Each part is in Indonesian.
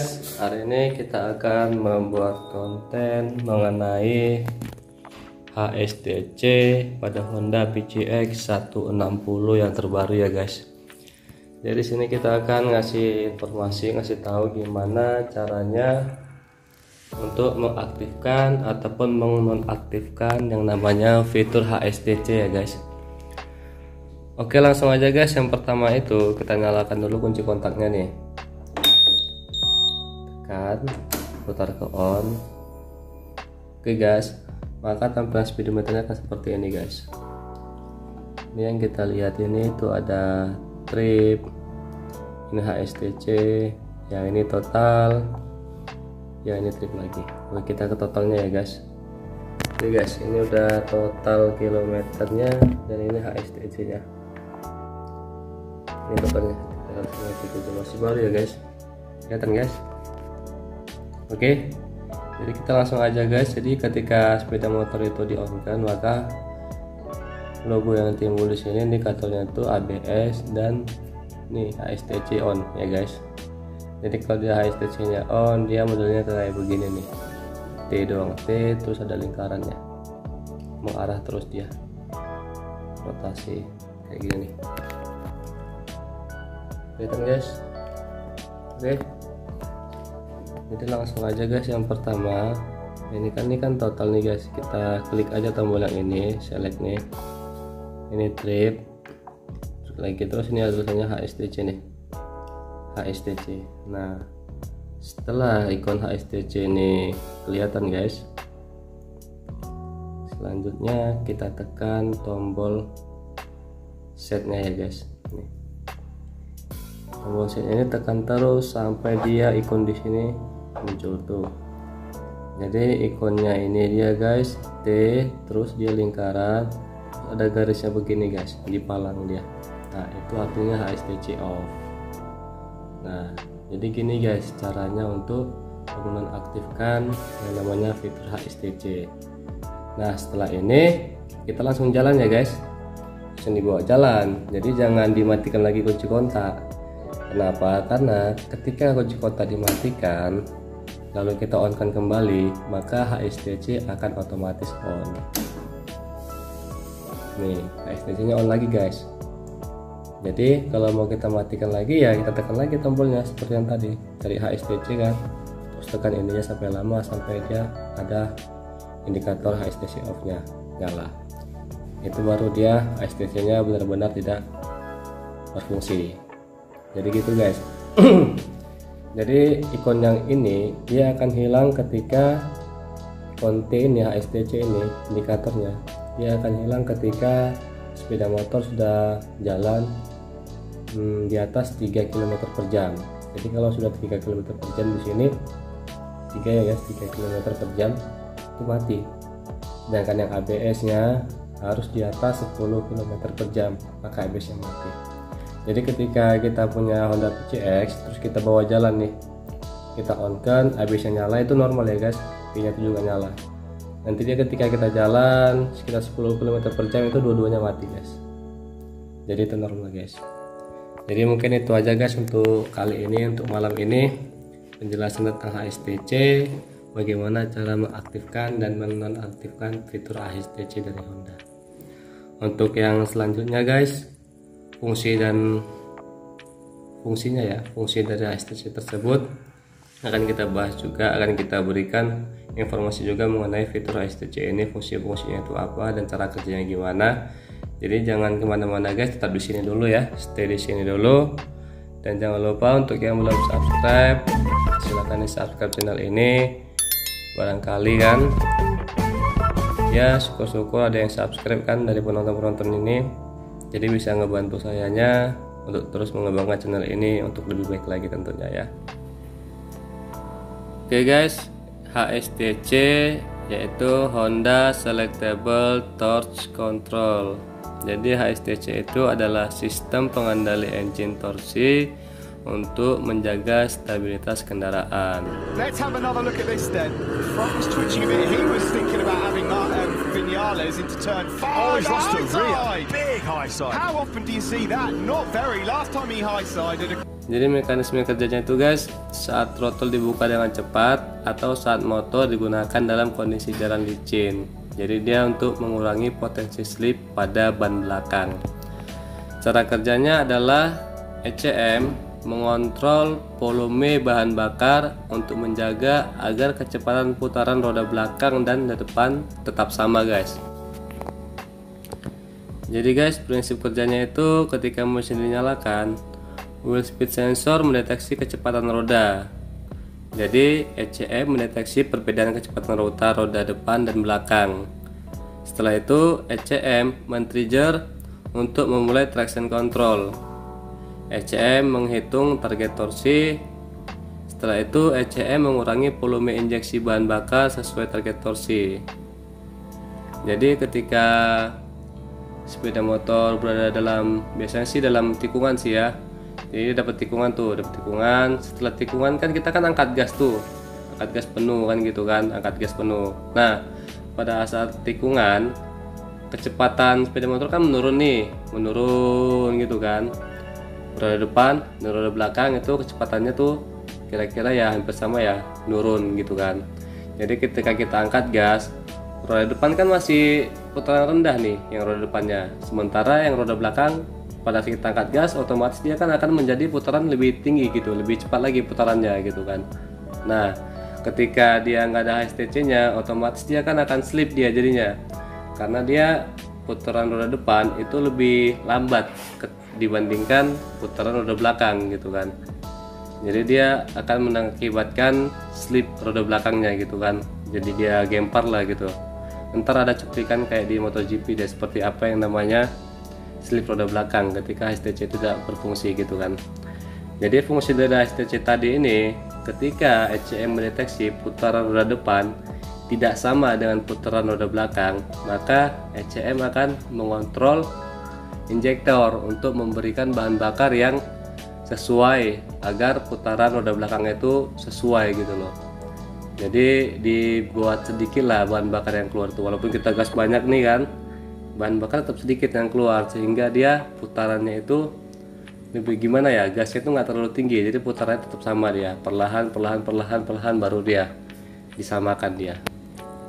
guys, hari ini kita akan membuat konten mengenai HSDC pada Honda PCX 160 yang terbaru ya guys. Jadi sini kita akan ngasih informasi, ngasih tahu gimana caranya untuk mengaktifkan ataupun menonaktifkan yang namanya fitur HSDC ya guys. Oke, langsung aja guys. Yang pertama itu kita nyalakan dulu kunci kontaknya nih, tekan, putar ke on. Oke guys, maka tampilan speedometernya akan seperti ini guys. Ini yang kita lihat ini itu ada trip, ini HSDC, yang ini total, yang ini trip lagi. Oke, kita ke totalnya ya guys. Oke guys, ini udah total kilometernya dan ini HSDC nya. Ini totalnya masih baru ya guys, kelihatan guys. Oke, jadi kita langsung aja guys. Jadi ketika sepeda motor itu di on kan, maka logo yang timbul di sini indikatornya itu ABS dan nih HSDC on ya guys. Jadi kalau dia HSDC nya on, dia modelnya kayak begini nih, T doang, T terus ada lingkarannya mengarah terus, dia rotasi kayak gini nih, kelihatan guys. Oke, jadi langsung aja guys. Yang pertama ini kan total nih guys, kita klik aja tombol yang ini, select nih, ini trip lagi, terus ini ada tulisannya HSDC nih, HSDC. Nah, setelah ikon HSDC ini kelihatan guys, selanjutnya kita tekan tombol setnya ya guys. Nih, tombol set ini tekan terus sampai dia ikon di sini muncul tuh. Jadi ikonnya ini dia guys, T terus dia lingkaran, ada garisnya begini guys, dipalang dia. Nah, itu artinya HSDC off. Nah, jadi gini guys caranya untuk menonaktifkan yang namanya fitur HSDC. Nah, setelah ini kita langsung jalan ya guys, langsung dibawa jalan. Jadi jangan dimatikan lagi kunci kontak. Kenapa? Karena ketika kunci kontak dimatikan lalu kita on kan kembali, maka HSDC akan otomatis on. Nih, HSDC nya on lagi guys. Jadi kalau mau kita matikan lagi ya kita tekan lagi tombolnya seperti yang tadi, cari HSDC kan, terus tekan ininya sampai lama sampai dia ada indikator HSDC off nya nyala. Itu baru dia HSDC nya benar-benar tidak berfungsi. Jadi gitu guys. Jadi ikon yang ini dia akan hilang ketika ikon T ini, HSDC ini indikatornya, dia akan hilang ketika sepeda motor sudah jalan di atas 3 km per jam. Jadi kalau sudah 3 km per jam di sini 3 ya guys, 3 km per jam itu mati. Sedangkan yang ABS nya harus di atas 10 km per jam, maka ABS nya mati. Jadi ketika kita punya Honda PCX terus kita bawa jalan nih, kita on kan, ABS nya nyala, itu normal ya guys, P nya itu juga nyala. Nanti dia ketika kita jalan sekitar 10 km per jam itu dua-duanya mati guys. Jadi itu normal guys. Jadi mungkin itu aja guys untuk kali ini, untuk malam ini, penjelasan tentang HSDC, bagaimana cara mengaktifkan dan menonaktifkan fitur HSDC dari Honda. Untuk yang selanjutnya guys, fungsi dari HSDC tersebut akan kita bahas juga, akan kita berikan informasi juga mengenai fitur HSDC ini, fungsinya itu apa dan cara kerjanya gimana. Jadi jangan kemana-mana guys, tetap di sini dulu ya, stay di sini dulu. Dan jangan lupa untuk yang belum subscribe, silahkan di subscribe channel ini. Barangkali kan ya syukur-syukur ada yang subscribe kan dari penonton-penonton ini, jadi bisa ngebantu sayanya untuk terus mengembangkan channel ini untuk lebih baik lagi tentunya ya. Oke guys, HSDC yaitu Honda Selectable Torque Control. Jadi HSDC itu adalah sistem pengendali engine torsi untuk menjaga stabilitas kendaraan. Let's have another look at this then. Front was twitching a bit. He was thinking about having Vinales into turn 5. Oh, he's lost a rear High side. big high side. How often do you see that? Not very. Last time he high sided. Jadi mekanisme kerjanya itu guys, saat throttle dibuka dengan cepat atau saat motor digunakan dalam kondisi jalan licin. Jadi dia untuk mengurangi potensi slip pada ban belakang. Cara kerjanya adalah ECM mengontrol volume bahan bakar untuk menjaga agar kecepatan putaran roda belakang dan depan tetap sama guys. Jadi guys, prinsip kerjanya itu ketika mesin dinyalakan, wheel speed sensor mendeteksi kecepatan roda. Jadi ECM mendeteksi perbedaan kecepatan roda depan dan belakang. Setelah itu ECM men-trigger untuk memulai traction control. ECM menghitung target torsi. Setelah itu ECM mengurangi volume injeksi bahan bakar sesuai target torsi. Jadi ketika sepeda motor berada dalam, biasanya sih dalam tikungan sih ya, jadi dapat tikungan. Setelah tikungan kan kita kan angkat gas penuh kan gitu kan, angkat gas penuh. Nah pada saat tikungan kecepatan sepeda motor kan menurun gitu kan, roda depan dan roda belakang itu kecepatannya tuh kira-kira ya hampir sama ya, nurun gitu kan. Jadi ketika kita angkat gas, roda depan kan masih putaran rendah nih yang roda depannya, sementara yang roda belakang pada saat kita angkat gas otomatis dia kan akan menjadi putaran lebih tinggi gitu, lebih cepat lagi putarannya gitu kan. Nah ketika dia nggak ada HSTC nya, otomatis dia kan akan slip dia jadinya, karena dia putaran roda depan itu lebih lambat dibandingkan putaran roda belakang gitu kan. Jadi dia akan mengakibatkan slip roda belakangnya gitu kan, jadi dia gempar lah gitu. Ntar ada cuplikan kayak di MotoGP deh, seperti apa yang namanya slip roda belakang ketika HSTC tidak berfungsi gitu kan. Jadi fungsi dari HSTC tadi ini, ketika ECM mendeteksi putaran roda depan tidak sama dengan putaran roda belakang, maka ECM akan mengontrol injektor untuk memberikan bahan bakar yang sesuai agar putaran roda belakang itu sesuai gitu loh. Jadi dibuat sedikit lah bahan bakar yang keluar tuh, walaupun kita gas banyak nih kan, bahan bakar tetap sedikit yang keluar, sehingga dia putarannya itu lebih gimana ya, gasnya itu nggak terlalu tinggi, jadi putarannya tetap sama dia, perlahan baru dia disamakan dia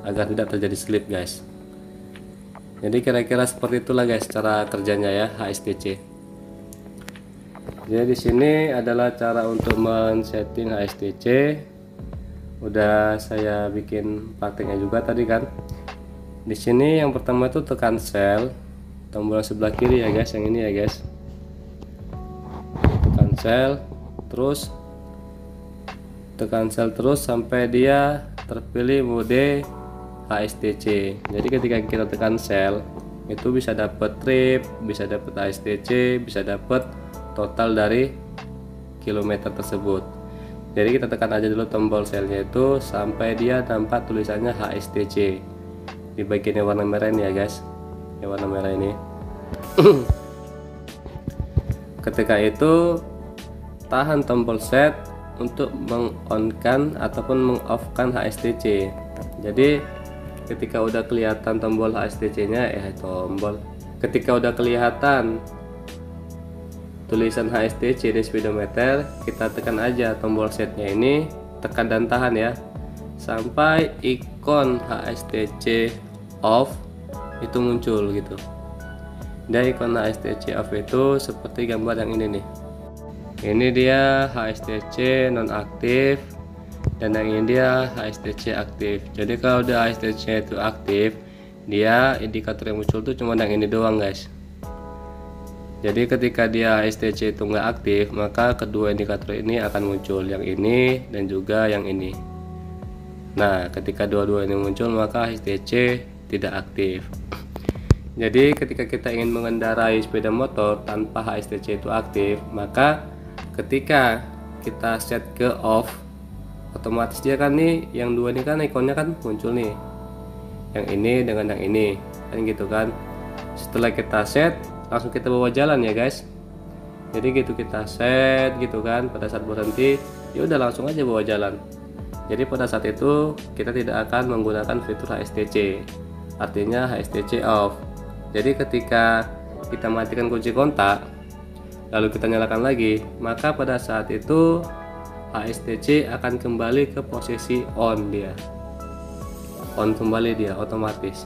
agar tidak terjadi slip guys. Jadi kira-kira seperti itulah guys cara kerjanya ya HSTC. Jadi di sini adalah cara untuk men-setting HSTC. Udah saya bikin prakteknya juga tadi kan. Di sini yang pertama itu tekan sel, tombol sebelah kiri ya guys, yang ini ya guys. Tekan sel terus sampai dia terpilih mode HSTC. Jadi ketika kita tekan sel itu bisa dapat trip, bisa dapat HSTC, bisa dapat total dari kilometer tersebut. Jadi kita tekan aja dulu tombol selnya itu sampai dia nampak tulisannya HSTC di bagian yang warna merah ini ya guys, yang warna merah ini. Ketika itu tahan tombol set untuk meng-on-kan ataupun meng-off-kan HSTC. Jadi ketika udah kelihatan tombol HSTC nya ketika udah kelihatan tulisan HSTC di speedometer, kita tekan aja tombol setnya ini, tekan dan tahan ya sampai ikon HSTC off itu muncul gitu. Dan ikon HSTC off itu seperti gambar yang ini nih. Ini dia HSTC nonaktif dan yang ini dia HSTC aktif. Jadi kalau udah HSTC itu aktif, dia indikator yang muncul tuh cuma yang ini doang guys. Jadi ketika dia HSTC itu nggak aktif, maka kedua indikator ini akan muncul, yang ini dan juga yang ini. Nah ketika dua-dua ini muncul, maka HSTC tidak aktif. Jadi ketika kita ingin mengendarai sepeda motor tanpa HSTC itu aktif, maka ketika kita set ke off, otomatis dia kan nih, yang dua ini kan ikonnya kan muncul nih, yang ini dengan yang ini kan gitu kan. Setelah kita set, langsung kita bawa jalan ya guys. Jadi gitu kita set gitu kan, pada saat berhenti ya udah langsung aja bawa jalan. Jadi pada saat itu kita tidak akan menggunakan fitur HSTC, artinya HSTC off. Jadi ketika kita matikan kunci kontak, lalu kita nyalakan lagi, maka pada saat itu HSTC akan kembali ke posisi on, dia on kembali, dia otomatis.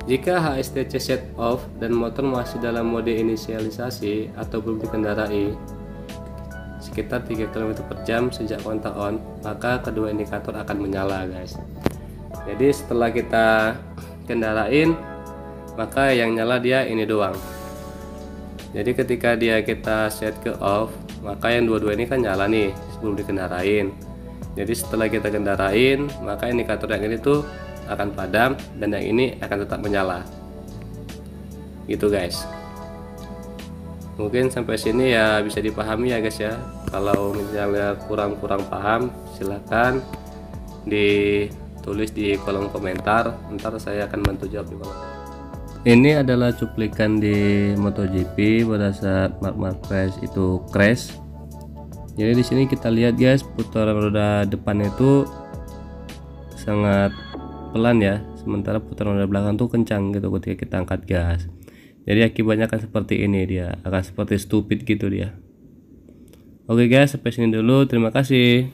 Jika HSTC set off dan motor masih dalam mode inisialisasi atau belum dikendarai sekitar 3 km/jam sejak kontak on, maka kedua indikator akan menyala, guys. Jadi setelah kita kendarain, maka yang nyala dia ini doang. Jadi ketika kita set ke off, maka yang dua-dua ini kan nyala nih sebelum dikendarain. Jadi setelah kita kendarain, maka indikator yang ini tuh akan padam dan yang ini akan tetap menyala. Gitu, guys. Mungkin sampai sini ya bisa dipahami ya, guys ya. Kalau misalnya kurang paham, silakan ditulis di kolom komentar, ntar saya akan bantu jawab di kolom. Ini adalah cuplikan di MotoGP pada saat Marc Marquez itu crash. Jadi di sini kita lihat, guys, putaran roda depan itu sangat pelan ya, sementara putaran roda belakang tuh kencang gitu ketika kita angkat gas. Jadi akibatnya akan seperti ini, dia akan seperti stupid gitu dia. Oke guys, sampai sini dulu, terima kasih.